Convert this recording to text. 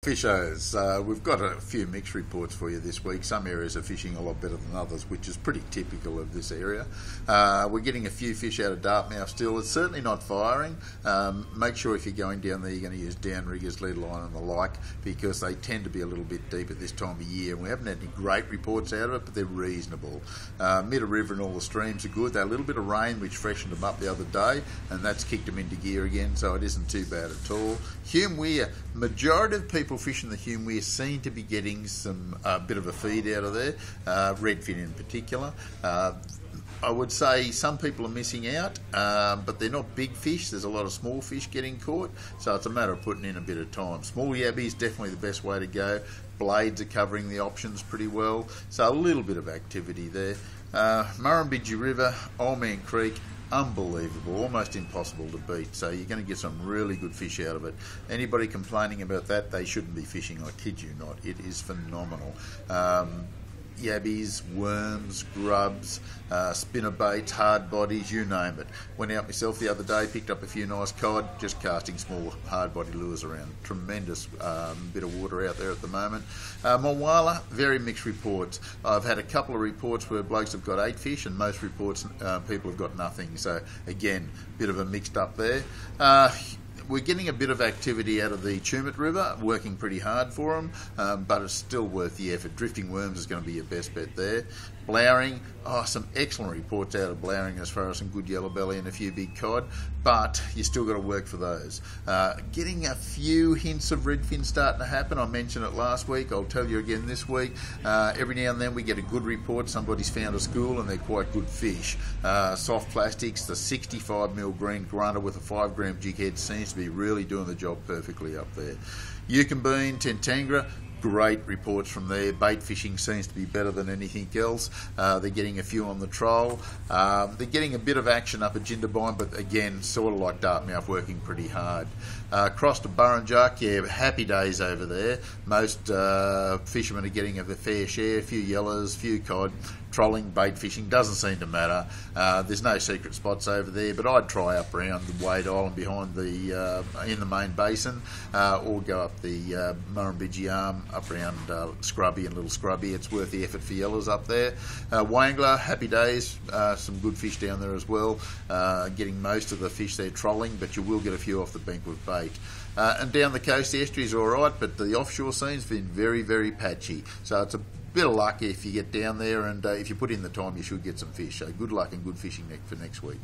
Fishers, we've got a few mixed reports for you this week. Some areas are fishing a lot better than others, which is pretty typical of this area. We're getting a few fish out of Dartmouth still. It's certainly not firing. Make sure if you're going down there, you're going to use downriggers, lead line and the like, because they tend to be a little bit deep at this time of year. And we haven't had any great reports out of it, but they're reasonable. Middle River and all the streams are good. They had a little bit of rain, which freshened them up the other day, and that's kicked them into gear again, so it isn't too bad at all. Hume Weir, majority of people fishing the Hume Weir seem to be getting some bit of a feed out of there, redfin in particular. I would say some people are missing out, but they're not big fish. There's a lot of small fish getting caught, so it's a matter of putting in a bit of time. Small yabby is definitely the best way to go. Blades are covering the options pretty well, so a little bit of activity there. Murrumbidgee River, Old Man Creek, unbelievable, almost impossible to beat, so you're going to get some really good fish out of it. Anybody complaining about that, they shouldn't be fishing, I kid you not. It is phenomenal. Yabbies, worms, grubs, spinnerbaits, hard bodies, you name it. Went out myself the other day, picked up a few nice cod, just casting small hard body lures around. Tremendous bit of water out there at the moment. Mulwala, very mixed reports. I've had a couple of reports where blokes have got 8 fish, and most reports people have got nothing. So again, bit of a mixed up there. We're getting a bit of activity out of the Tumut River, working pretty hard for them, but it's still worth the effort. Drifting worms is going to be your best bet there. Blowering, some excellent reports out of Blowering as far as some good yellow belly and a few big cod, but you still got to work for those. Getting a few hints of redfin starting to happen. I mentioned it last week, I'll tell you again this week. Every now and then we get a good report, somebody's found a school and they're quite good fish. Soft plastics, the 65mm green grunter with a 5 gram jig head seems to be really doing the job perfectly up there. Yukonbean, Tentangra, great reports from there. Bait fishing seems to be better than anything else. They're getting a few on the troll. They're getting a bit of action up at Jindabyne, but again, sort of like Dartmouth, working pretty hard. Across to Burrinjuck, yeah, happy days over there. Most fishermen are getting a fair share, a few yellows, a few cod. Trolling, bait fishing, doesn't seem to matter. There's no secret spots over there, but I'd try up around the Wade Island behind the in the main basin, or go up the Murrumbidgee Arm, up around Scrubby and Little Scrubby. It's worth the effort for yellows up there. Wangler, happy days, some good fish down there as well. Getting most of the fish there trolling, but you will get a few off the bank with bait. And down the coast, the estuary's all right, but the offshore scene's been very, very patchy. So it's a bit of luck if you get down there, and if you put in the time, you should get some fish. So good luck and good fishing for next week.